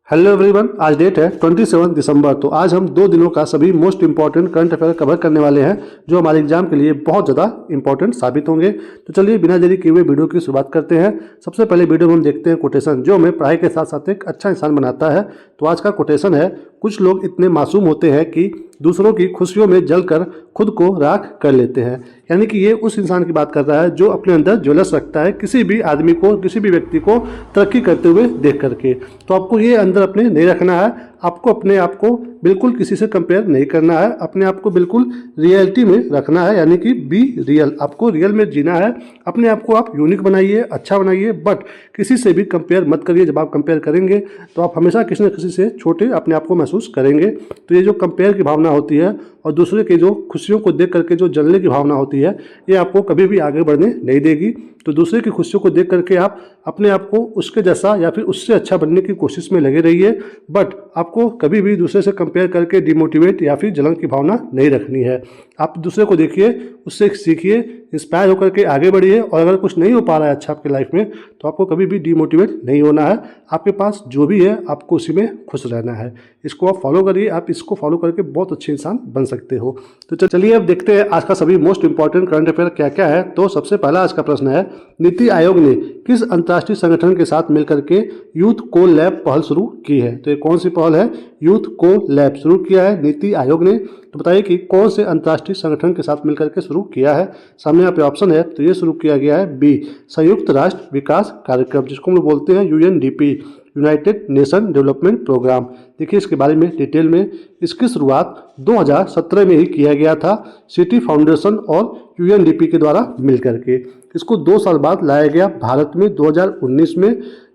Hello everyone, आज date है 27 दिसंबर। तो आज हम 2 दिनों का सभी most important current affair cover करने वाले हैं जो हमारे एग्जाम के लिए बहुत ज़्यादा इंपॉर्टेंट साबित होंगे। तो चलिए बिना देरी किए हुए वीडियो की शुरुआत करते हैं। सबसे पहले वीडियो में हम देखते हैं कोटेशन जो हमें पढ़ाई के साथ साथ एक अच्छा इंसान बनाता है। तो आज का कोटेशन है, कुछ लोग इतने मासूम होते हैं कि दूसरों की खुशियों में जलकर खुद को राख कर लेते हैं। यानी कि ये उस इंसान की बात कर रहा है जो अपने अंदर ज्वलस रखता है किसी भी आदमी को, किसी भी व्यक्ति को तरक्की करते हुए देख करके। तो आपको ये अंदर अपने नहीं रखना है, आपको अपने आप को बिल्कुल किसी से कंपेयर नहीं करना है, अपने आप को बिल्कुल रियलिटी में रखना है, यानी कि बी रियल। आपको रियल में जीना है, अपने आप को आप यूनिक बनाइए, अच्छा बनाइए, बट किसी से भी कंपेयर मत करिए। जब आप कंपेयर करेंगे तो आप हमेशा किसी न किसी से छोटे अपने आप को महसूस करेंगे। तो ये जो कंपेयर की भावना होती है और दूसरे के जो खुशियों को देख करके जो जलने की भावना होती है, ये आपको कभी भी आगे बढ़ने नहीं देगी। तो दूसरे की खुशियों को देख करके आप अपने आप को उसके जैसा या फिर उससे अच्छा बनने की कोशिश में लगे रहिए, बट आपको कभी भी दूसरे से कंपेयर करके डिमोटिवेट या फिर जलन की भावना नहीं रखनी है। आप दूसरे को देखिए, उससे सीखिए, इंस्पायर होकर के आगे बढ़िए। और अगर कुछ नहीं हो पा रहा है अच्छा आपके लाइफ में, तो आपको कभी भी डिमोटिवेट नहीं होना है। आपके पास जो भी है आपको उसी में खुश रहना है। इसको आप फॉलो करिए, आप इसको फॉलो करके बहुत अच्छे इंसान बन सकते हो। तो चलिए अब देखते हैं आज का सभी मोस्ट इंपॉर्टेंट करंट अफेयर क्या क्या है। तो सबसे पहला आज का प्रश्न है, नीति आयोग ने किस अंतर्राष्ट्रीय संगठन के साथ मिलकर के यूथ को लैब पहल शुरू की है? तो ये कौन सी पहल है? यूथ को लैब शुरू किया है नीति आयोग ने। तो बताइए कि कौन से अंतर्राष्ट्रीय संगठन के साथ मिलकर के शुरू किया है। सामने यहाँ पे ऑप्शन है, तो ये शुरू किया गया है बी, संयुक्त राष्ट्र विकास कार्यक्रम, जिसको हम लोग बोलते हैं UNDP, united nation development programme. देखिए इसके बारे में डिटेल में, इसकी शुरुआत 2017 में ही किया गया था सिटी फाउंडेशन और यूएनडीपी के द्वारा मिलकर के। इसको 2 साल बाद लाया गया भारत में 2019 में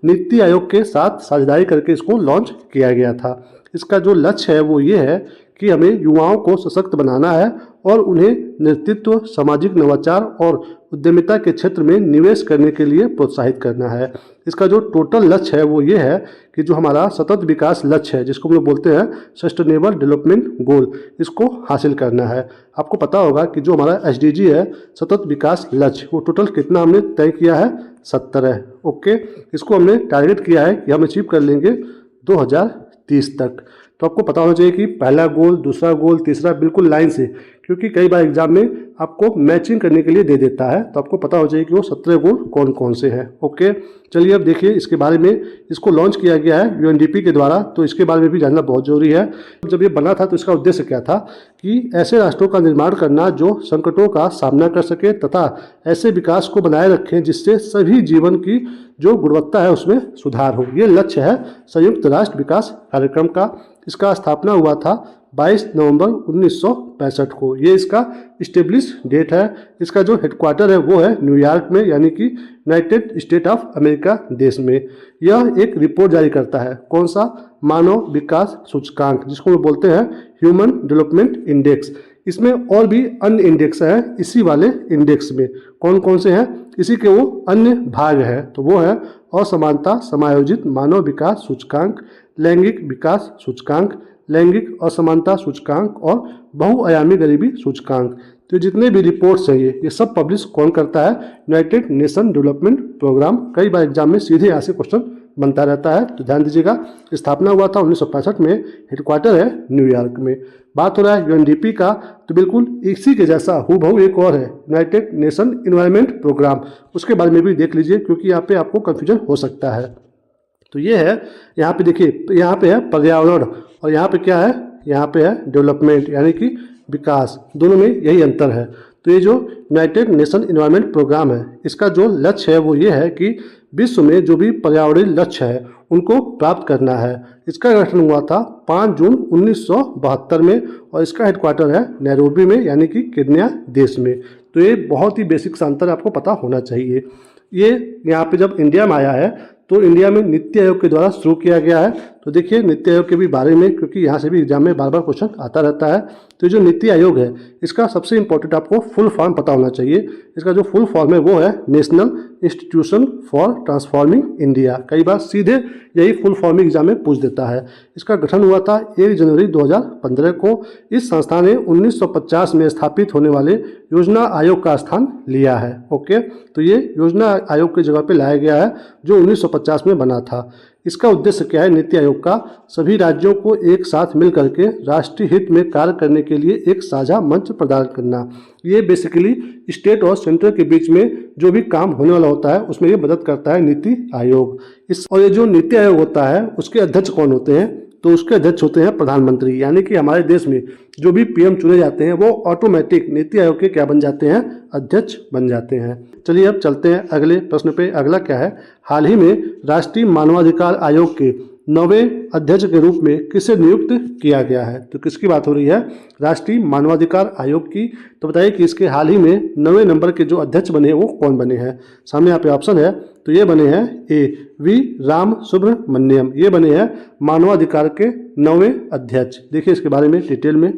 नीति आयोग के साथ साझेदारी करके इसको लॉन्च किया गया था। इसका जो लक्ष्य है वो ये है कि हमें युवाओं को सशक्त बनाना है और उन्हें नेतृत्व, सामाजिक नवाचार और उद्यमिता के क्षेत्र में निवेश करने के लिए प्रोत्साहित करना है। इसका जो टोटल लक्ष्य है वो ये है कि जो हमारा सतत विकास लक्ष्य है, जिसको हम लोग बोलते हैं सस्टेनेबल डेवलपमेंट गोल, इसको हासिल करना है। आपको पता होगा कि जो हमारा एसडीजी है, सतत विकास लक्ष्य, वो टोटल कितना हमने तय किया है? 17। ओके, इसको हमने टारगेट किया है कि हम अचीव कर लेंगे 2030 तक। तो आपको पता होना चाहिए कि पहला गोल, दूसरा गोल, तीसरा बिल्कुल लाइन से, क्योंकि कई बार एग्जाम में आपको मैचिंग करने के लिए दे देता है। तो आपको पता हो चाहिए कि वो 17 गोल कौन कौन से हैं। ओके, चलिए अब देखिए इसके बारे में। इसको लॉन्च किया गया है यूएनडीपी के द्वारा, तो इसके बारे में भी जानना बहुत जरूरी है। जब ये बना था तो इसका उद्देश्य क्या था कि ऐसे राष्ट्रों का निर्माण करना जो संकटों का सामना कर सके तथा ऐसे विकास को बनाए रखें जिससे सभी जीवन की जो गुणवत्ता है उसमें सुधार हो। ये लक्ष्य है संयुक्त राष्ट्र विकास कार्यक्रम का। इसका स्थापना हुआ था 22 नवंबर 1965 को। ये इसका इस्टेब्लिश डेट है। इसका जो हेडक्वार्टर है वो है न्यूयॉर्क में, यानी कि यूनाइटेड स्टेट ऑफ अमेरिका देश में। यह एक रिपोर्ट जारी करता है, कौन सा? मानव विकास सूचकांक, जिसको हम बोलते हैं ह्यूमन डेवलपमेंट इंडेक्स। इसमें और भी अन्य इंडेक्स हैं इसी वाले इंडेक्स में। कौन कौन से हैं? इसी के वो अन्य भाग हैं, तो वो है असमानता समायोजित मानव विकास सूचकांक, लैंगिक विकास सूचकांक, लैंगिक असमानता सूचकांक और बहुआयामी गरीबी सूचकांक। तो जितने भी रिपोर्ट्स हैं ये सब पब्लिश कौन करता है? United nation development programme. कई बार एग्जाम में सीधे यहाँ से क्वेश्चन बनता रहता है, तो ध्यान दीजिएगा। स्थापना हुआ था 1965 में, हेडक्वार्टर है न्यूयॉर्क में। बात हो रहा है यूएनडीपी का, तो बिल्कुल इसी के जैसा हूबहू एक और है यूनाइटेड नेशन एनवायरनमेंट प्रोग्राम। उसके बारे में भी देख लीजिए, क्योंकि यहाँ पे आपको कन्फ्यूजन हो सकता है। तो ये है, यहाँ पे देखिए, तो यहाँ पे है पर्यावरण और यहाँ पे क्या है? यहाँ पे है डेवलपमेंट, यानी कि विकास। दोनों में यही अंतर है। तो ये जो यूनाइटेड नेशन एनवायरनमेंट प्रोग्राम है, इसका जो लक्ष्य है वो ये है कि विश्व में जो भी पर्यावरणीय लक्ष्य है उनको प्राप्त करना है। इसका गठन हुआ था 5 जून 1972 में और इसका हेडक्वार्टर है नैरोबी में, यानी कि केन्या देश में। तो ये बहुत ही बेसिक सा अंतर आपको पता होना चाहिए। ये यहाँ पे जब इंडिया में आया है तो इंडिया में नीति आयोग के द्वारा शुरू किया गया है। तो देखिए नीति आयोग के भी बारे में, क्योंकि यहाँ से भी एग्जाम में बार बार क्वेश्चन आता रहता है। तो जो नीति आयोग है, इसका सबसे इंपॉर्टेंट आपको फुल फॉर्म पता होना चाहिए। इसका जो फुल फॉर्म है वो है national institution for transforming India. कई बार सीधे यही फुल फॉर्म एग्जाम में पूछ देता है। इसका गठन हुआ था 1 जनवरी 2015 को। इस संस्था ने 1950 में स्थापित होने वाले योजना आयोग का स्थान लिया है। ओके, तो ये योजना आयोग की जगह पे लाया गया है जो 1950 में बना था। इसका उद्देश्य क्या है? नीति आयोग का सभी राज्यों को एक साथ मिल करके राष्ट्रीय हित में कार्य करने के लिए एक साझा मंच प्रदान करना। ये बेसिकली स्टेट और सेंटर के बीच में जो भी काम होने वाला होता है उसमें ये मदद करता है नीति आयोग। और ये जो नीति आयोग होता है उसके अध्यक्ष कौन होते हैं? तो उसके अध्यक्ष होते हैं प्रधानमंत्री, यानी कि हमारे देश में जो भी पीएम चुने जाते हैं वो ऑटोमेटिक नीति आयोग के क्या बन जाते हैं? अध्यक्ष बन जाते हैं। चलिए अब चलते हैं अगले प्रश्न पे। अगला क्या है? हाल ही में राष्ट्रीय मानवाधिकार आयोग के 9वें अध्यक्ष के रूप में किसे नियुक्त किया गया है? तो किसकी बात हो रही है? राष्ट्रीय मानवाधिकार आयोग की। तो बताइए कि इसके हाल ही में 9वें नंबर के जो अध्यक्ष बने हैं वो कौन बने हैं? सामने यहाँ पे ऑप्शन है, तो ये बने हैं ए वी राम सुब्रमण्यम, ये बने हैं मानवाधिकार के 9वें अध्यक्ष। देखिए इसके बारे में डिटेल में।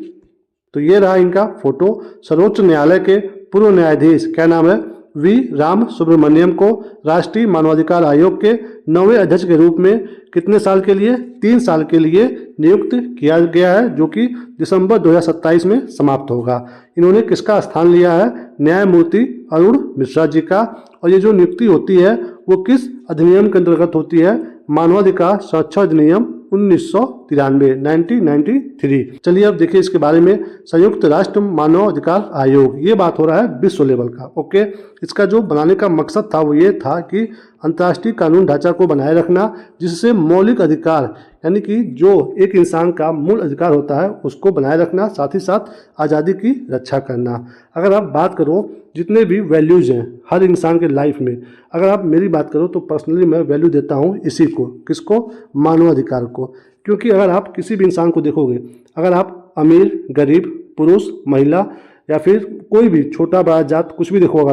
तो ये रहा इनका फोटो। सर्वोच्च न्यायालय के पूर्व न्यायाधीश, क्या नाम है? वी राम सुब्रमण्यम को राष्ट्रीय मानवाधिकार आयोग के 9वें अध्यक्ष के रूप में कितने साल के लिए? 3 साल के लिए नियुक्त किया गया है, जो कि दिसंबर 2027 में समाप्त होगा। इन्होंने किसका स्थान लिया है? न्यायमूर्ति अरुण मिश्रा जी का। और ये जो नियुक्ति होती है वो किस अधिनियम के अंतर्गत होती है? मानवाधिकार संरक्षण अधिनियम 1993। चलिए अब देखिए इसके बारे में। संयुक्त राष्ट्र मानव अधिकार आयोग, ये बात हो रहा है विश्व लेवल का। ओके, इसका जो बनाने का मकसद था वो ये था कि अंतर्राष्ट्रीय कानून ढांचा को बनाए रखना, जिससे मौलिक अधिकार यानी कि जो एक इंसान का मूल अधिकार होता है उसको बनाए रखना, साथ ही साथ आज़ादी की रक्षा करना। अगर आप बात करो जितने भी वैल्यूज़ हैं हर इंसान के लाइफ में, अगर आप मेरी बात करो तो पर्सनली मैं वैल्यू देता हूँ इसी को। किसको? मानवाधिकार को। क्योंकि अगर आप किसी भी इंसान को देखोगे, अगर आप अमीर गरीब पुरुष महिला या फिर कोई भी छोटा बड़ा जात कुछ भी देखो,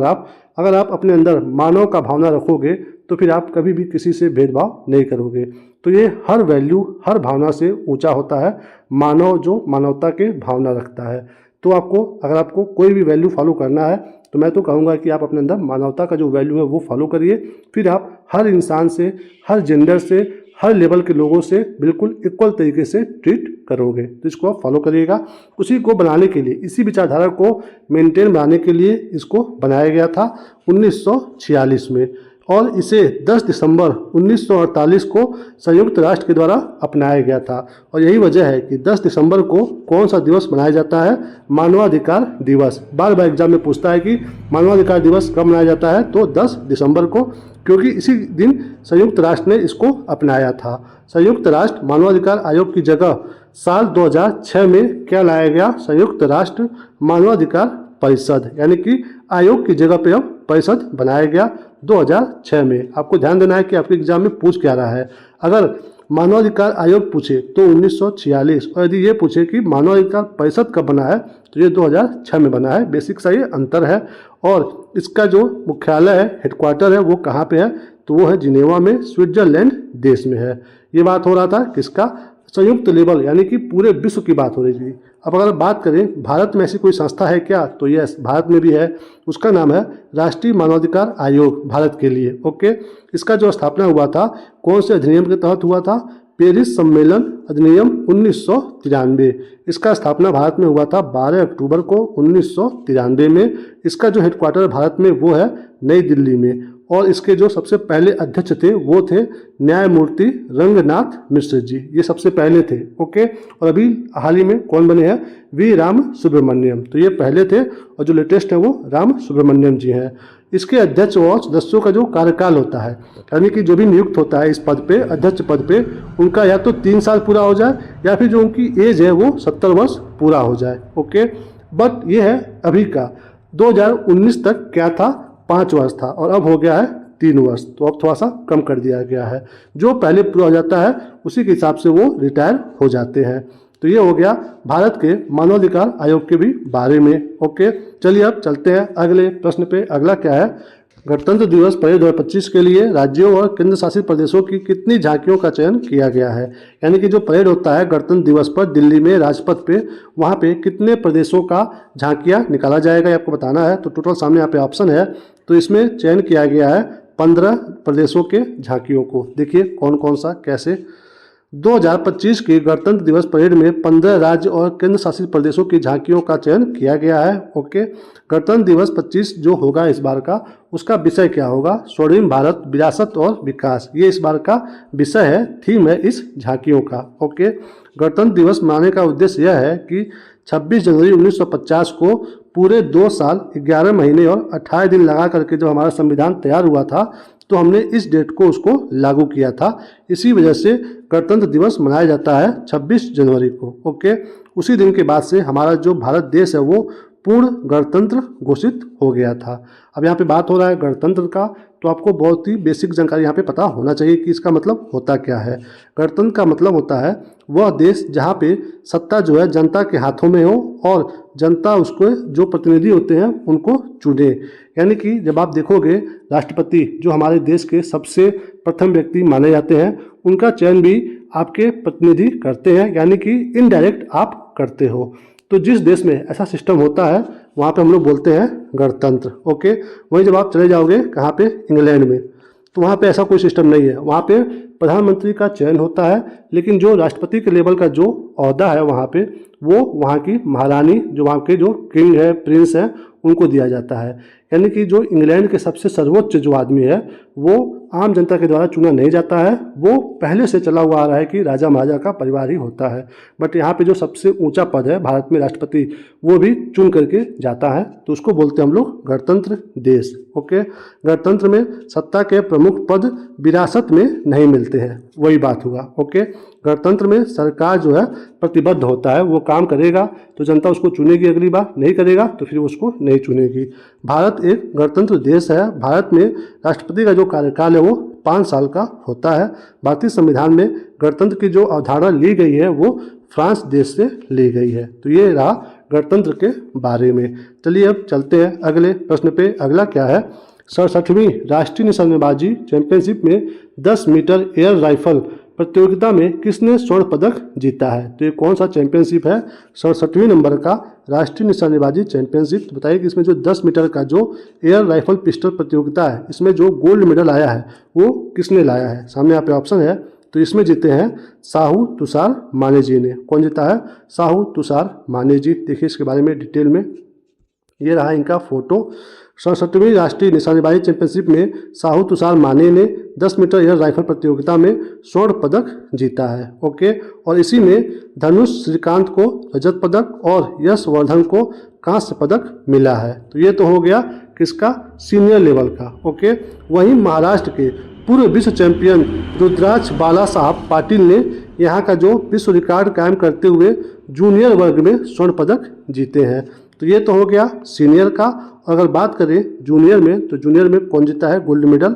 अगर आप अपने अंदर मानव का भावना रखोगे तो फिर आप कभी भी किसी से भेदभाव नहीं करोगे। तो ये हर वैल्यू हर भावना से ऊंचा होता है मानव, जो मानवता के भावना रखता है। तो अगर आपको कोई भी वैल्यू फॉलो करना है तो मैं तो कहूँगा कि आप अपने अंदर मानवता का जो वैल्यू है वो फॉलो करिए। फिर आप हर इंसान से, हर जेंडर से, हर लेवल के लोगों से बिल्कुल इक्वल तरीके से ट्रीट करोगे। तो इसको आप फॉलो करिएगा। उसी को बनाने के लिए, इसी विचारधारा को मेंटेन बनाने के लिए इसको बनाया गया था 1946 में, और इसे 10 दिसंबर 1948 को संयुक्त राष्ट्र के द्वारा अपनाया गया था। और यही वजह है कि 10 दिसंबर को कौन सा दिवस मनाया जाता है? मानवाधिकार दिवस। बार बार एग्जाम में पूछता है कि मानवाधिकार दिवस कब मनाया जाता है? तो 10 दिसंबर को, क्योंकि इसी दिन संयुक्त राष्ट्र ने इसको अपनाया था। संयुक्त राष्ट्र मानवाधिकार आयोग की जगह साल 2006 में क्या लाया गया? संयुक्त राष्ट्र मानवाधिकार परिषद, यानी कि आयोग की जगह पे अब परिषद बनाया गया 2006 में। आपको ध्यान देना है कि आपके एग्जाम में पूछ क्या रहा है। अगर मानवाधिकार आयोग पूछे तो 1946, और यदि ये पूछे कि मानवाधिकार परिषद कब बना है तो ये 2006 में बना है। बेसिक सा ये अंतर है। और इसका जो मुख्यालय है, हेडक्वार्टर है, वो कहाँ पे है? तो वो है जिनेवा में, स्विट्जरलैंड देश में है। ये बात हो रहा था किसका? संयुक्त लेवल, यानी कि पूरे विश्व की बात हो रही थी। अब अगर बात करें भारत में ऐसी कोई संस्था है क्या? तो यस, भारत में भी है। उसका नाम है राष्ट्रीय मानवाधिकार आयोग, भारत के लिए। ओके, इसका जो स्थापना हुआ था कौन से अधिनियम के तहत हुआ था? पेरिस सम्मेलन अधिनियम 1993। इसका स्थापना भारत में हुआ था 12 अक्टूबर को 1993 में। इसका जो हेडक्वार्टर भारत में वो है नई दिल्ली में। और इसके जो सबसे पहले अध्यक्ष थे वो थे न्यायमूर्ति रंगनाथ मिश्र जी, ये सबसे पहले थे। ओके, और अभी हाल ही में कौन बने हैं? वी राम सुब्रमण्यम। तो ये पहले थे, और जो लेटेस्ट है वो राम सुब्रमण्यम जी हैं। इसके अध्यक्ष और सदस्यों का जो कार्यकाल होता है, यानी कि जो भी नियुक्त होता है इस पद पे, अध्यक्ष पद पे, उनका या तो 3 साल पूरा हो जाए या फिर जो उनकी एज है वो 70 वर्ष पूरा हो जाए। ओके, बट ये है अभी का। 2019 तक क्या था? 5 वर्ष था, और अब हो गया है 3 वर्ष। तो अब थोड़ा सा कम कर दिया गया है। जो पहले पूरा हो जाता है उसी के हिसाब से वो रिटायर हो जाते हैं। तो ये हो गया भारत के मानवाधिकार आयोग के भी बारे में। ओके, चलिए अब चलते हैं अगले प्रश्न पे। अगला क्या है? गणतंत्र दिवस परेड 2025 के लिए राज्यों और केंद्र शासित प्रदेशों की कितनी झांकियों का चयन किया गया है? यानी कि जो परेड होता है गणतंत्र दिवस पर दिल्ली में राजपथ पे, वहाँ पे कितने प्रदेशों का झांकियाँ निकाला जाएगा ये आपको बताना है। तो टोटल सामने यहाँ पे ऑप्शन है, तो इसमें चयन किया गया है 15 प्रदेशों के झांकियों को। देखिए कौन कौन सा कैसे। 2025 की गणतंत्र दिवस परेड में 15 राज्य और केंद्र शासित प्रदेशों की झांकियों का चयन किया गया है। ओके, गणतंत्र दिवस 25 जो होगा इस बार का, उसका विषय क्या होगा? स्वर्णिम भारत, विरासत और विकास, ये इस बार का विषय है, थीम है इस झांकियों का। ओके, गणतंत्र दिवस मनाने का उद्देश्य यह है कि 26 जनवरी 1950 को पूरे 2 साल 11 महीने और 28 दिन लगा करके जब हमारा संविधान तैयार हुआ था, तो हमने इस डेट को उसको लागू किया था। इसी वजह से गणतंत्र दिवस मनाया जाता है 26 जनवरी को। ओके, उसी दिन के बाद से हमारा जो भारत देश है वो पूर्ण गणतंत्र घोषित हो गया था। अब यहाँ पे बात हो रहा है गणतंत्र का, तो आपको बहुत ही बेसिक जानकारी यहाँ पे पता होना चाहिए कि इसका मतलब होता क्या है। गणतंत्र का मतलब होता है वह देश जहाँ पे सत्ता जो है जनता के हाथों में हो और जनता उसको जो प्रतिनिधि होते हैं उनको चुने। यानी कि जब आप देखोगे राष्ट्रपति जो हमारे देश के सबसे प्रथम व्यक्ति माने जाते हैं, उनका चयन भी आपके प्रतिनिधि करते हैं, यानी कि इनडायरेक्ट आप करते हो। तो जिस देश में ऐसा सिस्टम होता है वहाँ पे हम लोग बोलते हैं गणतंत्र। ओके, वहीं जब आप चले जाओगे कहाँ पे, इंग्लैंड में, तो वहाँ पे ऐसा कोई सिस्टम नहीं है। वहाँ पे प्रधानमंत्री का चयन होता है, लेकिन जो राष्ट्रपति के लेवल का जो ओहदा है वहाँ पे, वो वहाँ की महारानी, जो वहाँ के जो किंग है, प्रिंस है, उनको दिया जाता है। यानी कि जो इंग्लैंड के सबसे सर्वोच्च जो आदमी है वो आम जनता के द्वारा चुना नहीं जाता है, वो पहले से चला हुआ आ रहा है कि राजा महाराजा का परिवार ही होता है। बट यहाँ पे जो सबसे ऊंचा पद है भारत में, राष्ट्रपति, वो भी चुन करके जाता है, तो उसको बोलते हैं हम लोग गणतंत्र देश। ओके, गणतंत्र में सत्ता के प्रमुख पद विरासत में नहीं मिलते हैं, वही बात हुआ। ओके, गणतंत्र में सरकार जो है प्रतिबद्ध होता है, वो काम करेगा तो जनता उसको चुनेगी, अगली बार नहीं करेगा तो फिर उसको नहीं चुनेगी। भारत एक गणतंत्र देश है। भारत में राष्ट्रपति का जो कार्यकाल है वो 5 साल का होता है। भारतीय संविधान में गणतंत्र की जो अवधारणा ली गई है वो फ्रांस देश से ली गई है। तो ये रहा गणतंत्र के बारे में। चलिए अब चलते हैं अगले प्रश्न पे। अगला क्या है? 67वीं राष्ट्रीय निशानेबाजी चैंपियनशिप में 10 मीटर एयर राइफल प्रतियोगिता में किसने स्वर्ण पदक जीता है? तो ये कौन सा चैंपियनशिप है? 67वीं नंबर का राष्ट्रीय निशानेबाजी चैंपियनशिप। तो बताइए कि इसमें जो 10 मीटर का जो एयर राइफल पिस्टल प्रतियोगिता है, इसमें जो गोल्ड मेडल आया है वो किसने लाया है? सामने यहाँ पे ऑप्शन है, तो इसमें जीते हैं साहू तुषार माने जी ने। कौन जीता है? साहू तुषार माने जी। देखिए इसके बारे में डिटेल में, ये रहा इनका फोटो। 67वीं राष्ट्रीय निशानेबाजी चैंपियनशिप में साहू तुषार माने ने 10 मीटर एयर राइफल प्रतियोगिता में स्वर्ण पदक जीता है। ओके, और इसी में धनुष श्रीकांत को रजत पदक और यश वर्धन को कांस्य पदक मिला है। तो ये तो हो गया किसका? सीनियर लेवल का। ओके, वहीं महाराष्ट्र के पूर्व विश्व चैंपियन रुद्राक्ष बाला साहब पाटिल ने यहाँ का जो विश्व रिकॉर्ड कायम करते हुए जूनियर वर्ग में स्वर्ण पदक जीते हैं। तो ये तो हो गया सीनियर का। अगर बात करें जूनियर में, तो जूनियर में कौन जीता है गोल्ड मेडल?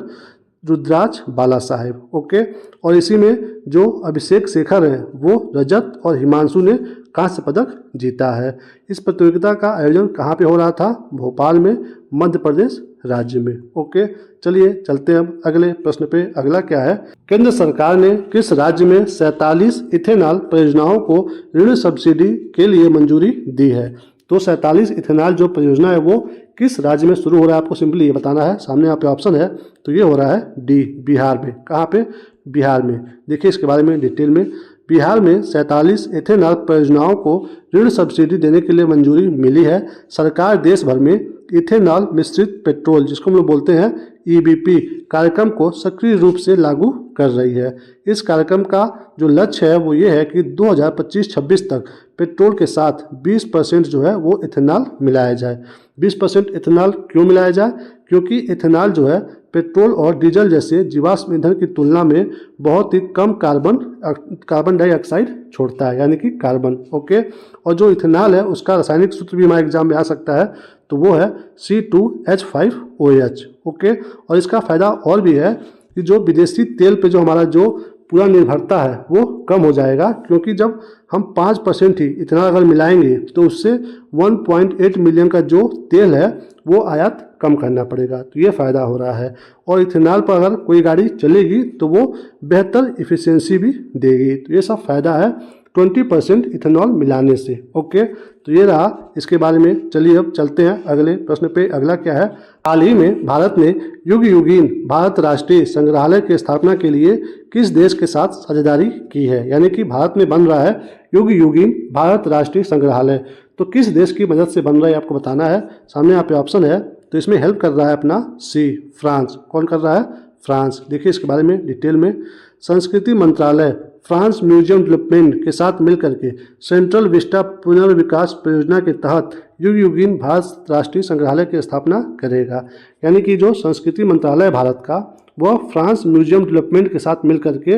रुद्राक्ष बाला साहेब। ओके, और इसी में जो अभिषेक शेखर हैं वो रजत और हिमांशु ने कांस्य पदक जीता है। इस प्रतियोगिता का आयोजन कहाँ पे हो रहा था? भोपाल में, मध्य प्रदेश राज्य में। ओके, चलिए चलते हैं अब अगले प्रश्न पे। अगला क्या है? केंद्र सरकार ने किस राज्य में 47 इथेनॉल परियोजनाओं को ऋण सब्सिडी के लिए मंजूरी दी है? तो 47 इथेनॉल जो परियोजना है वो किस राज्य में शुरू हो रहा है, आपको सिंपली ये बताना है। सामने यहाँ पे ऑप्शन है, तो ये हो रहा है डी, बिहार में। कहाँ पे? बिहार में। देखिए इसके बारे में डिटेल में। बिहार में 47 इथेनॉल परियोजनाओं को ऋण सब्सिडी देने के लिए मंजूरी मिली है। सरकार देश भर में इथेनॉल मिश्रित पेट्रोल, जिसको हम लोग बोलते हैं ईबीपी, कार्यक्रम को सक्रिय रूप से लागू कर रही है। इस कार्यक्रम का जो लक्ष्य है वो ये है कि 2025-26 तक पेट्रोल के साथ 20% जो है वो इथेनॉल मिलाया जाए। 20% इथेनॉल क्यों मिलाया जाए? क्योंकि इथेनॉल जो है पेट्रोल और डीजल जैसे जीवाश्म ईंधन की तुलना में बहुत ही कम कार्बन डाइऑक्साइड छोड़ता है, यानी कि कार्बन। ओके, और जो इथेनॉल है उसका रासायनिक सूत्र भी हमारे एग्जाम में आ सकता है, तो वो है C2H5OH। ओके, और इसका फ़ायदा और भी है कि जो विदेशी तेल पे जो हमारा जो पूरा निर्भरता है वो कम हो जाएगा, क्योंकि जब हम 5% ही इथेनॉल अगर मिलाएंगे तो उससे 1.8 मिलियन का जो तेल है वो आयात कम करना पड़ेगा। तो ये फ़ायदा हो रहा है। और इथेनॉल पर अगर कोई गाड़ी चलेगी तो वो बेहतर इफ़िशियंसी भी देगी। तो ये सब फ़ायदा है 20% इथेनॉल मिलाने से। ओके, तो ये रहा इसके बारे में। चलिए अब चलते हैं अगले प्रश्न पे। अगला क्या है, हाल ही में भारत ने युग युगीन भारत राष्ट्रीय संग्रहालय की स्थापना के लिए किस देश के साथ साझेदारी की है। यानी कि भारत में बन रहा है युग युगीन भारत राष्ट्रीय संग्रहालय, तो किस देश की मदद से बन रहा है आपको बताना है। सामने यहाँ पे ऑप्शन है, तो इसमें हेल्प कर रहा है अपना सी, फ्रांस। कौन कर रहा है, फ्रांस। देखिए इसके बारे में डिटेल में। संस्कृति मंत्रालय फ्रांस म्यूजियम डेवलपमेंट के साथ मिलकर के सेंट्रल विस्टा पुनर्विकास परियोजना के तहत युग युगीन भारत राष्ट्रीय संग्रहालय की स्थापना करेगा। यानी कि जो संस्कृति मंत्रालय भारत का, वह फ्रांस म्यूजियम डेवलपमेंट के साथ मिलकर के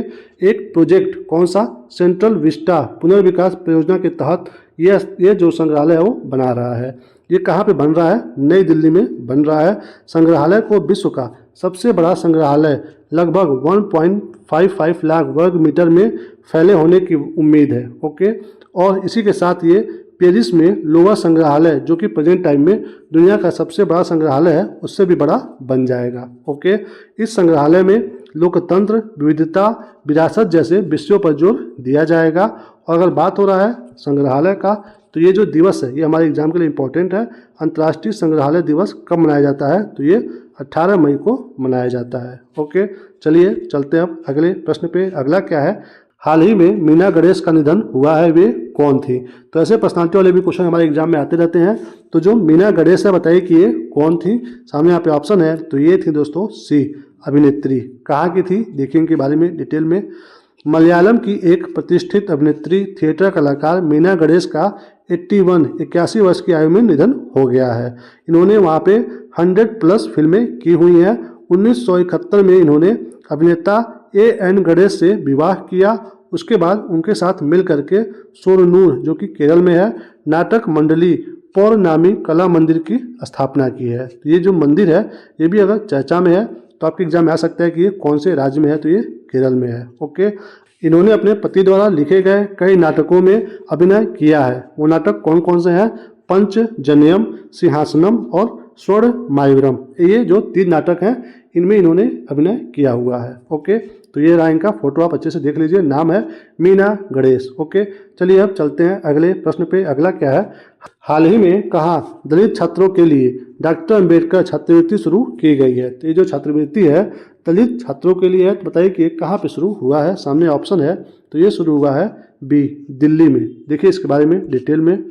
एक प्रोजेक्ट, कौन सा, सेंट्रल विस्टा पुनर्विकास परियोजना के तहत ये जो संग्रहालय है वो बना रहा है। ये कहाँ पे बन रहा है, नई दिल्ली में बन रहा है। संग्रहालय को विश्व का सबसे बड़ा संग्रहालय लगभग 1.55 लाख वर्ग मीटर में फैले होने की उम्मीद है। ओके, और इसी के साथ ये पेरिस में लोअर संग्रहालय, जो कि प्रेजेंट टाइम में दुनिया का सबसे बड़ा संग्रहालय है, उससे भी बड़ा बन जाएगा। ओके, इस संग्रहालय में लोकतंत्र, विविधता, विरासत जैसे विषयों पर जोर दिया जाएगा। और अगर बात हो रहा है संग्रहालय का, तो ये जो दिवस है ये हमारे एग्जाम के लिए इम्पोर्टेंट है। अंतर्राष्ट्रीय संग्रहालय दिवस कब मनाया जाता है, तो ये 18 मई को मनाया जाता है। ओके, चलिए चलते हैं अब अगले प्रश्न पे। अगला क्या है, हाल ही में मीना गणेश का निधन हुआ है, वे कौन थी। तो ऐसे पर्सनालिटी वाले भी क्वेश्चन हमारे एग्जाम में आते रहते हैं। तो जो मीना गणेश है, बताइए कि ये कौन थी। सामने यहाँ पे ऑप्शन है, तो ये थी दोस्तों सी, अभिनेत्री। कहाँ की थी, देखिए इनके बारे में डिटेल में। मलयालम की एक प्रतिष्ठित अभिनेत्री, थिएटर कलाकार मीना गणेश का 81 वर्ष की आयु में निधन हो गया है। इन्होंने वहाँ पे 100+ फिल्में की हुई हैं। 1971 में इन्होंने अभिनेता A.N. गणेश से विवाह किया। उसके बाद उनके साथ मिल करके सोरनूर, जो कि केरल में है, नाटक मंडली पौर्णामी कला मंदिर की स्थापना की है। तो ये जो मंदिर है ये भी अगर चर्चा में है तो आपके एग्जाम में आ सकता है कि ये कौन से राज्य में है, तो ये केरल में है। ओके, इन्होंने अपने पति द्वारा लिखे गए कई नाटकों में अभिनय किया है। वो नाटक कौन कौन से हैं, पंचजन्यम, सिंहासनम और स्वर्ण मायूरम। ये जो 3 नाटक हैं इनमें इन्होंने अभिनय किया हुआ है। ओके, तो ये रहा इनका फोटो, आप अच्छे से देख लीजिए। नाम है मीना गणेश। ओके, चलिए अब चलते हैं अगले प्रश्न पे। अगला क्या है, हाल ही में कहाँ दलित छात्रों के लिए डॉक्टर अंबेडकर छात्रवृत्ति शुरू की गई है। तो ये जो छात्रवृत्ति है दलित छात्रों के लिए है, तो बताइए कि कहाँ पे शुरू हुआ है। सामने ऑप्शन है, तो ये शुरू हुआ है बी, दिल्ली में। देखिए इसके बारे में डिटेल में।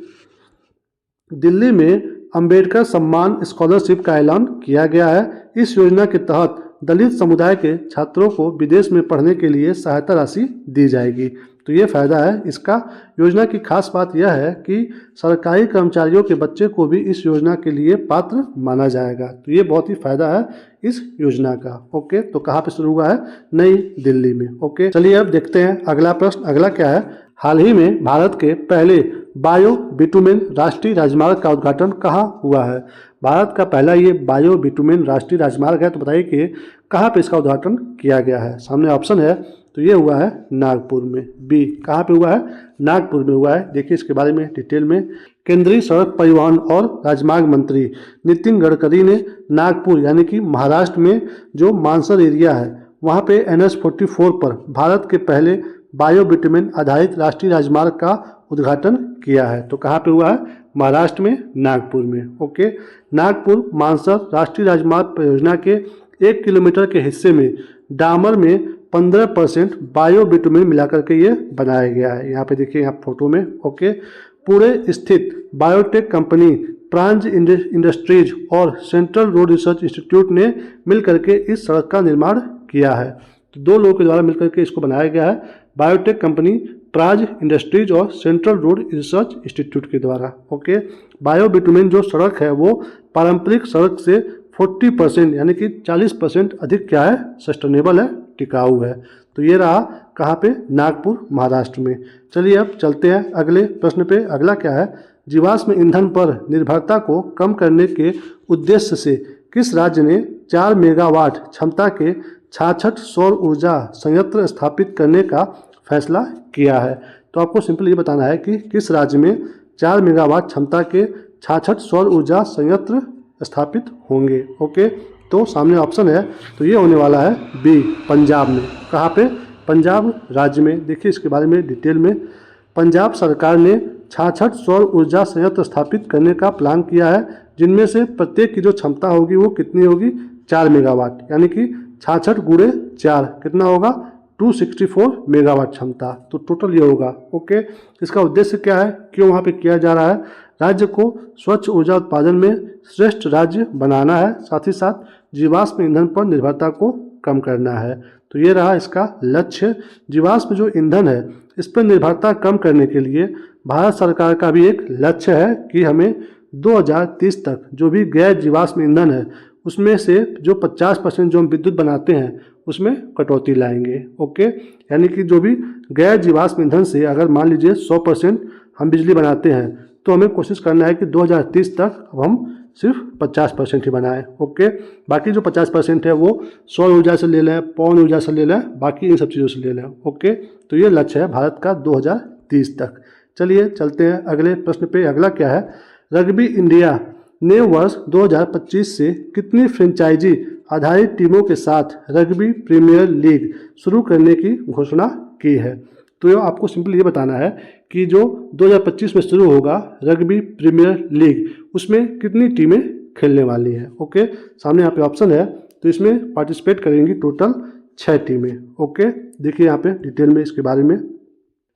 दिल्ली में अंबेडकर सम्मान स्कॉलरशिप का ऐलान किया गया है। इस योजना के तहत दलित समुदाय के छात्रों को विदेश में पढ़ने के लिए सहायता राशि दी जाएगी। तो ये फ़ायदा है इसका। योजना की खास बात यह है कि सरकारी कर्मचारियों के बच्चे को भी इस योजना के लिए पात्र माना जाएगा। तो ये बहुत ही फ़ायदा है इस योजना का। ओके, तो कहाँ पे शुरू हुआ है, नई दिल्ली में। ओके, चलिए अब देखते हैं अगला प्रश्न। अगला क्या है, हाल ही में भारत के पहले बायो बिटुमेन राष्ट्रीय राजमार्ग का उद्घाटन कहाँ हुआ है। भारत का पहला ये बायो बिटुमेन राष्ट्रीय राजमार्ग है, तो बताइए कि कहाँ पे इसका उद्घाटन किया गया है। सामने ऑप्शन है, तो ये हुआ है नागपुर में, बी। कहाँ पे हुआ है, नागपुर में हुआ है। देखिए इसके बारे में डिटेल में। केंद्रीय सड़क परिवहन और राजमार्ग मंत्री नितिन गडकरी ने नागपुर यानी कि महाराष्ट्र में जो मानसर एरिया है वहाँ पे NH-44 पर भारत के पहले बायो बिटुमेन आधारित राष्ट्रीय राजमार्ग का उद्घाटन किया है। तो कहाँ पे हुआ है, महाराष्ट्र में, नागपुर में। ओके, नागपुर मानसर राष्ट्रीय राजमार्ग परियोजना के 1 किलोमीटर के हिस्से में डामर में 15% बायो बिटुमेन मिलाकर के ये बनाया गया है। यहाँ पे देखिए यहाँ फोटो में। ओके, पुणे स्थित बायोटेक कंपनी प्रांज इंडस्ट्रीज और सेंट्रल रोड रिसर्च इंस्टीट्यूट ने मिलकर के इस सड़क का निर्माण किया है। तो 2 लोगों के द्वारा मिलकर के इसको बनाया गया है, बायोटेक कंपनी, प्राज इंडस्ट्रीज और सेंट्रल रोड रिसर्च इंस्टीट्यूट के द्वारा। ओके, बायो बिटुमेन जो सड़क है वो पारंपरिक सड़क से 40% यानी कि 40% अधिक क्या है, सस्टेनेबल है, टिकाऊ है। तो ये रहा कहाँ पे, नागपुर, महाराष्ट्र में। चलिए अब चलते हैं अगले प्रश्न पे। अगला क्या है, जीवाश्म ईंधन पर निर्भरता को कम करने के उद्देश्य से किस राज्य ने 4 मेगावाट क्षमता के 66 सौर ऊर्जा संयंत्र स्थापित करने का फैसला किया है। तो आपको सिंपल ये बताना है कि किस राज्य में 4 मेगावाट क्षमता के 66 सौर ऊर्जा संयंत्र स्थापित होंगे। ओके, तो सामने ऑप्शन है, तो ये होने वाला है बी, पंजाब में। कहाँ पे, पंजाब राज्य में। देखिए इसके बारे में डिटेल में। पंजाब सरकार ने 66 सौर ऊर्जा संयंत्र स्थापित करने का प्लान किया है, जिनमें से प्रत्येक की जो क्षमता होगी वो कितनी होगी, 4 मेगावाट, यानी कि 66 गुणे 4 कितना होगा, 264 मेगावाट क्षमता। तो टोटल ये होगा। ओके, इसका उद्देश्य क्या है, क्यों वहाँ पे किया जा रहा है, राज्य को स्वच्छ ऊर्जा उत्पादन में श्रेष्ठ राज्य बनाना है, साथ ही साथ जीवाश्म ईंधन पर निर्भरता को कम करना है। तो ये रहा इसका लक्ष्य। जीवाश्म जो ईंधन है इस पर निर्भरता कम करने के लिए भारत सरकार का भी एक लक्ष्य है कि हमें 2030 तक जो भी गैर जीवाश्म ईंधन है उसमें से जो 50% जो हम विद्युत बनाते हैं उसमें कटौती लाएंगे। ओके, यानी कि जो भी गैर जीवाश्म ईंधन से अगर मान लीजिए 100% हम बिजली बनाते हैं तो हमें कोशिश करना है कि 2030 तक अब हम सिर्फ 50% ही बनाएं। ओके, बाकी जो 50% है वो सौर ऊर्जा से ले लें, पवन ऊर्जा से ले लें, बाकी इन सब चीज़ों से ले लें। ओके, तो ये लक्ष्य है भारत का 2030 तक। चलिए चलते हैं अगले प्रश्न पे। अगला क्या है, रग्बी इंडिया ने वर्ष 2025 से कितनी फ्रेंचाइजी आधारित टीमों के साथ रग्बी प्रीमियर लीग शुरू करने की घोषणा की है। तो ये आपको सिंपल ये बताना है कि जो 2025 में शुरू होगा रग्बी प्रीमियर लीग, उसमें कितनी टीमें खेलने वाली हैं। ओके, सामने यहाँ पे ऑप्शन है, तो इसमें पार्टिसिपेट करेंगी टोटल 6 टीमें। ओके, देखिए यहाँ पे डिटेल में इसके बारे में।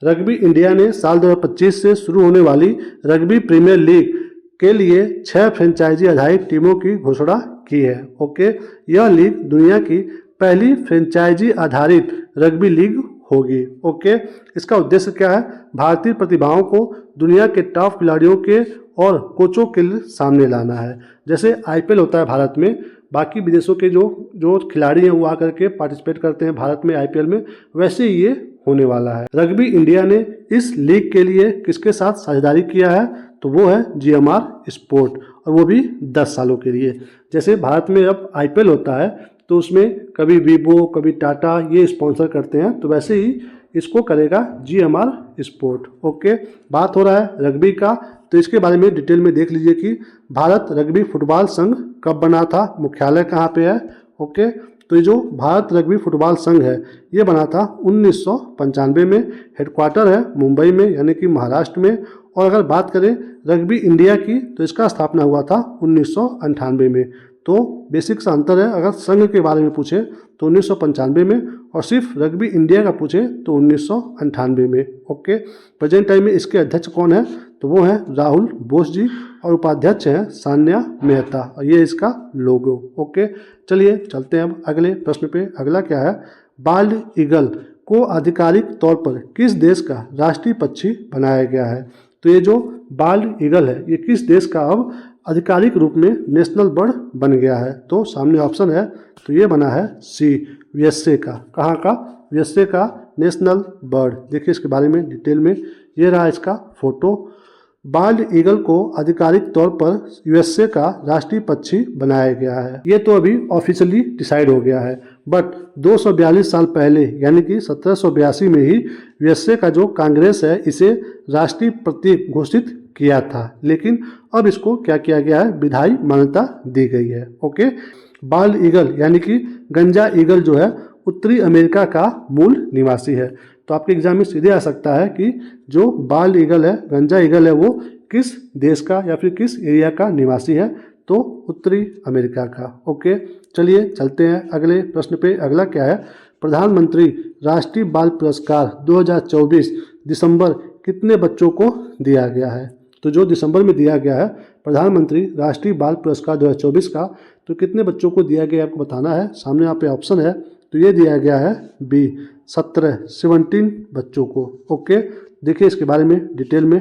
रग्बी इंडिया ने साल 2025 से शुरू होने वाली रग्बी प्रीमियर लीग के लिए 6 फ्रेंचाइजी आधारित टीमों की घोषणा की है। ओके, यह लीग दुनिया की पहली फ्रेंचाइजी आधारित रग्बी लीग होगी। ओके, इसका उद्देश्य क्या है, भारतीय प्रतिभाओं को दुनिया के टॉप खिलाड़ियों के और कोचों के सामने लाना है। जैसे आईपीएल होता है भारत में, बाकी विदेशों के जो खिलाड़ी हैं वो आकर के पार्टिसिपेट करते हैं भारत में आईपीएल में, वैसे ही ये होने वाला है। रग्बी इंडिया ने इस लीग के लिए किसके साथ साझेदारी किया है, तो वो है जीएमआर स्पोर्ट, और वो भी 10 सालों के लिए। जैसे भारत में अब आईपीएल होता है तो उसमें कभी वीवो कभी टाटा ये स्पॉन्सर करते हैं, तो वैसे ही इसको करेगा जीएमआर स्पोर्ट। ओके, बात हो रहा है रग्बी का, तो इसके बारे में डिटेल में देख लीजिए कि भारत रग्बी फुटबॉल संघ कब बना था, मुख्यालय कहाँ पे है। ओके, तो ये जो भारत रग्बी फुटबॉल संघ है ये बना था 1995 में, हेडक्वार्टर है मुंबई में यानी कि महाराष्ट्र में। और अगर बात करें रग्बी इंडिया की तो इसका स्थापना हुआ था 1998 में। तो बेसिक सा अंतर है, अगर संघ के बारे में पूछे तो 1995 में, और सिर्फ रग्बी इंडिया का पूछे तो 1998 में। ओके, प्रेजेंट टाइम में इसके अध्यक्ष कौन है, तो वो हैं राहुल बोस जी, और उपाध्यक्ष हैं सान्या मेहता, और ये इसका लोगो। ओके, चलिए चलते हैं अब अगले प्रश्न पे। अगला क्या है, बाल्ड ईगल को आधिकारिक तौर पर किस देश का राष्ट्रीय पक्षी बनाया गया है। तो ये जो बाल्ड ईगल है ये किस देश का अब आधिकारिक रूप में नेशनल बर्ड बन गया है, तो सामने ऑप्शन है, तो ये बना है सी, यूएसए का। कहाँ का, यूएसए का नेशनल बर्ड। देखिए इसके बारे में डिटेल में, ये रहा इसका फोटो। बाल्ड ईगल को आधिकारिक तौर पर यूएसए का राष्ट्रीय पक्षी बनाया गया है। ये तो अभी ऑफिशियली डिसाइड हो गया है, बट 242 साल पहले यानी कि 1782 में ही यूएसए का जो कांग्रेस है इसे राष्ट्रीय प्रतीक घोषित किया था, लेकिन अब इसको क्या किया गया है, विधायी मान्यता दी गई है। ओके, बाल्ड ईगल यानी कि गंजा ईगल जो है उत्तरी अमेरिका का मूल निवासी है। तो आपके एग्जाम में सीधे आ सकता है कि जो बाल्ड ईगल है, गंजा ईगल है, वो किस देश का या फिर किस एरिया का निवासी है, तो उत्तरी अमेरिका का। ओके, चलिए चलते हैं अगले प्रश्न पे। अगला क्या है, प्रधानमंत्री राष्ट्रीय बाल पुरस्कार 2024 दिसंबर कितने बच्चों को दिया गया है। तो जो दिसंबर में दिया गया है प्रधानमंत्री राष्ट्रीय बाल पुरस्कार 2024 का, तो कितने बच्चों को दिया गया आपको बताना है। सामने यहाँ पे ऑप्शन है, तो ये दिया गया है बी, 17 बच्चों को। ओके, देखिए इसके बारे में डिटेल में।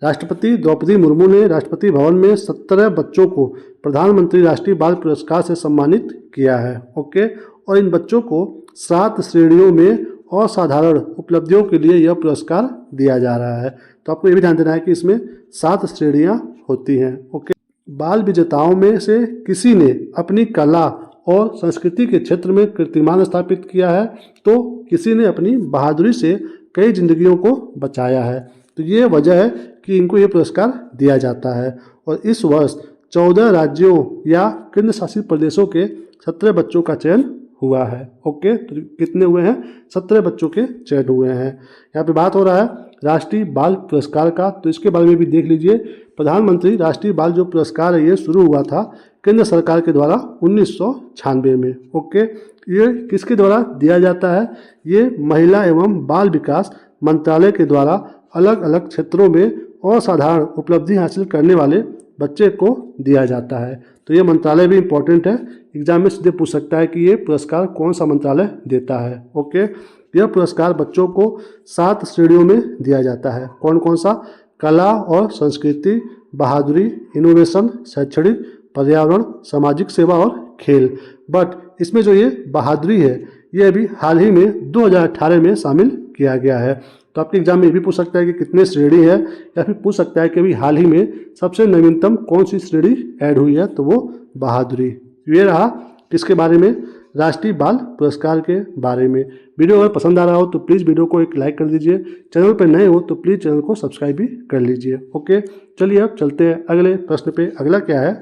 राष्ट्रपति द्रौपदी मुर्मू ने राष्ट्रपति भवन में 17 बच्चों को प्रधानमंत्री राष्ट्रीय बाल पुरस्कार से सम्मानित किया है। ओके, और इन बच्चों को 7 श्रेणियों में असाधारण उपलब्धियों के लिए यह पुरस्कार दिया जा रहा है। तो आपको ये भी ध्यान देना है कि इसमें 7 श्रेणियां होती हैं। ओके, बाल विजेताओं में से किसी ने अपनी कला और संस्कृति के क्षेत्र में कीर्तिमान स्थापित किया है, तो किसी ने अपनी बहादुरी से कई जिंदगियों को बचाया है। तो ये वजह है कि इनको ये पुरस्कार दिया जाता है। और इस वर्ष 14 राज्यों या केंद्र शासित प्रदेशों के 17 बच्चों का चयन हुआ है। ओके, तो कितने हुए हैं? 17 बच्चों के चयन हुए हैं। यहाँ पे बात हो रहा है राष्ट्रीय बाल पुरस्कार का, तो इसके बारे में भी देख लीजिए। प्रधानमंत्री राष्ट्रीय बाल जो पुरस्कार है ये शुरू हुआ था केंद्र सरकार के द्वारा 1996 में। ओके, ये किसके द्वारा दिया जाता है? ये महिला एवं बाल विकास मंत्रालय के द्वारा अलग अलग क्षेत्रों में असाधारण उपलब्धि हासिल करने वाले बच्चे को दिया जाता है। तो ये मंत्रालय भी इम्पोर्टेंट है, एग्जाम में सीधे पूछ सकता है कि ये पुरस्कार कौन सा मंत्रालय देता है। ओके, यह पुरस्कार बच्चों को 7 श्रेणियों में दिया जाता है। कौन कौन सा? कला और संस्कृति, बहादुरी, इनोवेशन, शैक्षणिक, पर्यावरण, सामाजिक सेवा और खेल। बट इसमें जो ये बहादुरी है ये अभी हाल ही में 2018 में शामिल किया गया है। तो आपके एग्जाम में ये भी पूछ सकता है कि कितने श्रेणी है, या फिर पूछ सकता है कि अभी हाल ही में सबसे नवीनतम कौन सी श्रेणी ऐड हुई है, तो वो बहादुरी। ये रहा किसके बारे में? राष्ट्रीय बाल पुरस्कार के बारे में। वीडियो अगर पसंद आ रहा हो तो प्लीज़ वीडियो को एक लाइक कर दीजिए, चैनल पर नए हो तो प्लीज़ चैनल को सब्सक्राइब भी कर लीजिए। ओके, चलिए अब चलते हैं अगले प्रश्न पे। अगला क्या है?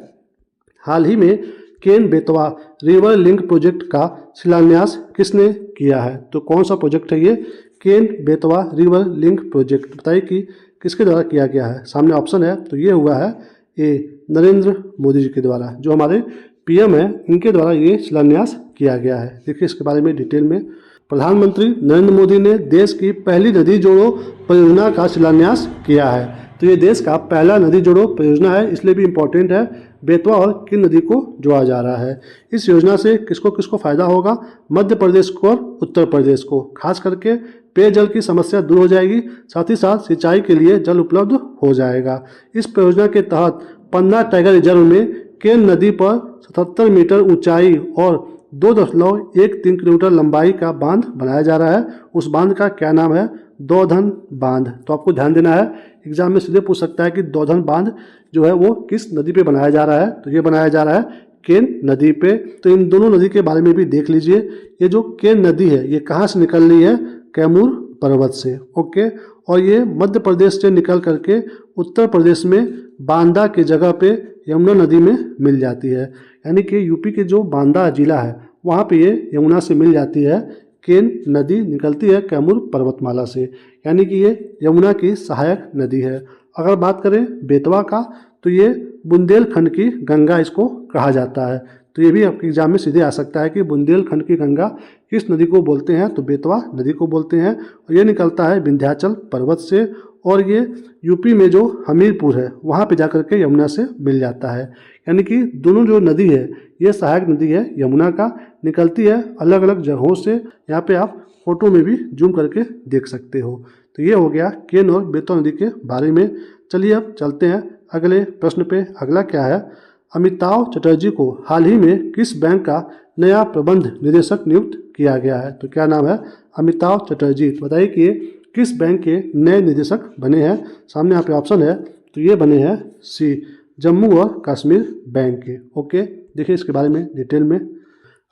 हाल ही में Ken Betwa river link project का शिलान्यास किसने किया है? तो कौन सा प्रोजेक्ट है ये? Ken Betwa river link project. बताइए कि किसके द्वारा किया गया है? सामने ऑप्शन है, तो ये हुआ है ए, नरेंद्र मोदी जी के द्वारा, जो हमारे पीएम है, इनके द्वारा ये शिलान्यास किया गया है। देखिए इसके बारे में डिटेल में। प्रधानमंत्री नरेंद्र मोदी ने देश की पहली नदी जोड़ो परियोजना का शिलान्यास किया है। तो ये देश का पहला नदी जोड़ो परियोजना है, इसलिए भी इम्पोर्टेंट है। बेतवा और किन नदी को जोड़ा जा रहा है? इस योजना से किसको किसको फायदा होगा? मध्य प्रदेश को और उत्तर प्रदेश को। खास करके पेयजल की समस्या दूर हो जाएगी, साथ ही साथ सिंचाई के लिए जल उपलब्ध हो जाएगा। इस परियोजना के तहत पन्ना टाइगर रिजर्व में केन नदी पर 77 मीटर ऊंचाई और 2.13 किलोमीटर लंबाई का बांध बनाया जा रहा है। उस बांध का क्या नाम है? दौधन बांध। तो आपको ध्यान देना है, एग्जाम में सीधे पूछ सकता है कि दौधन बांध जो है वो किस नदी पे बनाया जा रहा है? तो ये बनाया जा रहा है केन नदी पे। तो इन दोनों नदी के बारे में भी देख लीजिए। ये जो केन नदी है ये कहाँ से निकल रही है? कैमूर पर्वत से। ओके, और ये मध्य प्रदेश से निकल करके उत्तर प्रदेश में बांदा की जगह पे यमुना नदी में मिल जाती है। यानी कि यूपी के जो बांदा जिला है वहाँ पे ये यमुना से मिल जाती है। केन नदी निकलती है कैमूर पर्वतमाला से, यानी कि ये यमुना की सहायक नदी है। अगर बात करें बेतवा का, तो ये बुंदेलखंड की गंगा इसको कहा जाता है। तो ये भी आपके एग्जाम में सीधे आ सकता है कि बुंदेलखंड की गंगा किस नदी को बोलते हैं? तो बेतवा नदी को बोलते हैं। और ये निकलता है विंध्याचल पर्वत से, और ये यूपी में जो हमीरपुर है वहाँ पे जाकर के यमुना से मिल जाता है। यानी कि दोनों जो नदी है ये सहायक नदी है यमुना का, निकलती है अलग अलग जगहों से। यहाँ पे आप फोटो में भी जूम करके देख सकते हो। तो ये हो गया केन और बेतवा नदी के बारे में। चलिए अब चलते हैं अगले प्रश्न पे। अगला क्या है? अमिताभ चटर्जी को हाल ही में किस बैंक का नया प्रबंध निदेशक नियुक्त किया गया है? तो क्या नाम है? अमिताभ चटर्जी। तो बताइए कि ये किस बैंक के नए निदेशक बने हैं? सामने यहाँ पे ऑप्शन है, तो ये बने हैं सी, जम्मू और कश्मीर बैंक के। ओके, देखिए इसके बारे में डिटेल में।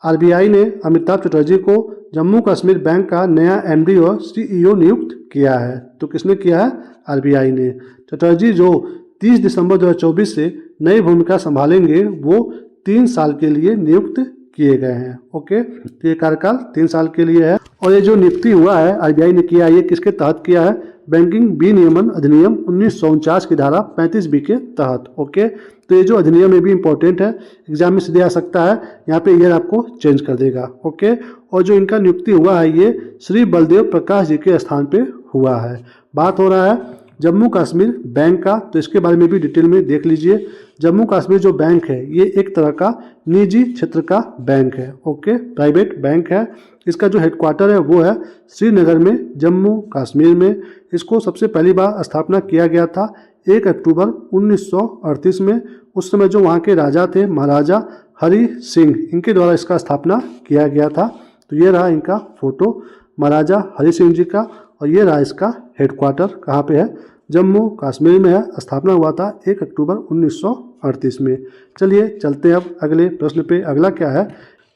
आरबीआई ने अमिताभ चटर्जी को जम्मू कश्मीर बैंक का नया एमडी और सीईओ नियुक्त किया है। तो किसने किया है? आरबीआई ने। चटर्जी जो 30 दिसंबर 2024 से नई भूमिका संभालेंगे वो 3 साल के लिए नियुक्त किए गए हैं। ओके, तो ये कार्यकाल 3 साल के लिए है। और ये जो नियुक्ति हुआ है आरबीआई ने किया, ये किसके तहत किया है? बैंकिंग विनियमन अधिनियम 1949 की धारा 35B के तहत। ओके, तो ये जो अधिनियम है भी इंपॉर्टेंट है, एग्जाम में सीधे आ सकता है। यहाँ पे ईयर आपको चेंज कर देगा। ओके, और जो इनका नियुक्ति हुआ है ये श्री बलदेव प्रकाश जी के स्थान पे हुआ है। बात हो रहा है जम्मू कश्मीर बैंक का, तो इसके बारे में भी डिटेल में देख लीजिए। जम्मू कश्मीर जो बैंक है ये एक तरह का निजी क्षेत्र का बैंक है। ओके, प्राइवेट बैंक है। इसका जो हेडक्वार्टर है वो है श्रीनगर में, जम्मू कश्मीर में। इसको सबसे पहली बार स्थापना किया गया था 1 अक्टूबर 1938 में। उस समय जो वहाँ के राजा थे महाराजा हरि सिंह, इनके द्वारा इसका स्थापना किया गया था। तो ये रहा इनका फोटो महाराजा हरि सिंह जी का, और ये रहा इसका हेडक्वार्टर कहाँ पे है? जम्मू कश्मीर में है। स्थापना हुआ था 1 अक्टूबर 1938 में। चलिए चलते हैं अब अगले प्रश्न पे। अगला क्या है?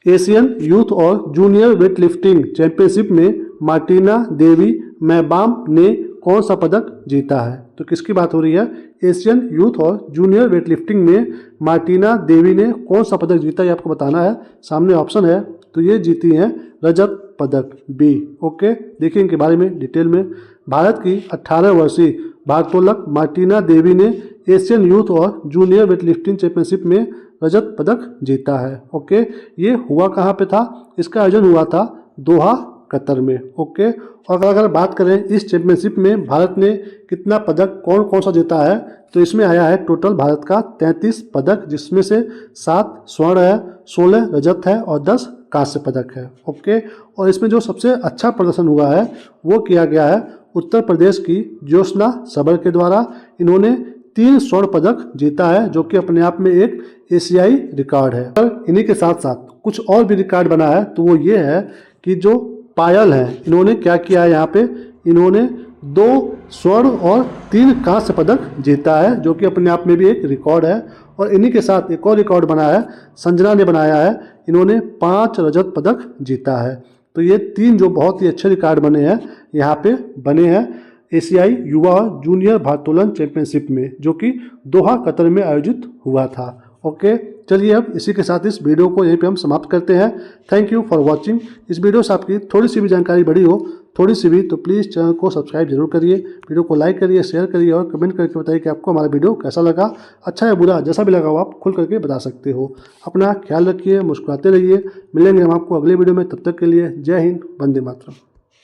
एशियन यूथ और जूनियर वेट लिफ्टिंग चैंपियनशिप में मार्टिना देवी मैबाम ने कौन सा पदक जीता है? तो किसकी बात हो रही है? एशियन यूथ और जूनियर वेट लिफ्टिंग में मार्टिना देवी ने कौन सा पदक जीता, ये आपको बताना है। सामने ऑप्शन है, तो ये जीती हैं रजत पदक बी। ओके, देखिए इनके बारे में डिटेल में। भारत की 18 वर्षीय भारोत्तोलक मार्टिना देवी ने एशियन यूथ और जूनियर वेटलिफ्टिंग चैंपियनशिप में रजत पदक जीता है। ओके, ये हुआ कहाँ पे था? इसका आयोजन हुआ था दोहा कतर में। ओके, और अगर बात करें इस चैंपियनशिप में भारत ने कितना पदक कौन कौन सा जीता है, तो इसमें आया है टोटल भारत का 33 पदक, जिसमें से 7 स्वर्ण है, 16 रजत है और 10 कांस्य पदक है। ओके, और इसमें जो सबसे अच्छा प्रदर्शन हुआ है वो किया गया है उत्तर प्रदेश की ज्योत्सना सबर के द्वारा। इन्होंने 3 स्वर्ण पदक जीता है, जो कि अपने आप में एक एशियाई रिकॉर्ड है। और इन्हीं के साथ साथ कुछ और भी रिकॉर्ड बना है, तो वो ये है कि जो पायल है, इन्होंने क्या किया है यहाँ पे, इन्होंने 2 स्वर्ण और 3 कांस्य पदक जीता है, जो कि अपने आप में भी एक रिकॉर्ड है। और इन्हीं के साथ एक और रिकॉर्ड बना है, संजना ने बनाया है, इन्होंने 5 रजत पदक जीता है। तो ये 3 जो बहुत ही अच्छे रिकॉर्ड बने हैं यहाँ पे बने हैं एशियाई युवा जूनियर भारोत्तोलन चैंपियनशिप में, जो कि दोहा कतर में आयोजित हुआ था। ओके, चलिए अब इसी के साथ इस वीडियो को यहीं पे हम समाप्त करते हैं। Thank you for watching. इस वीडियो से आपकी थोड़ी सी भी जानकारी बढ़ी हो, थोड़ी सी भी, तो प्लीज़ चैनल को सब्सक्राइब जरूर करिए, वीडियो को लाइक करिए, शेयर करिए और कमेंट करके बताइए कि आपको हमारा वीडियो कैसा लगा। अच्छा या बुरा जैसा भी लगा हो आप खुल करके बता सकते हो। अपना ख्याल रखिए, मुस्कुराते रहिए। मिलेंगे हम आपको अगले वीडियो में, तब तक के लिए जय हिंद, वंदे मातरम।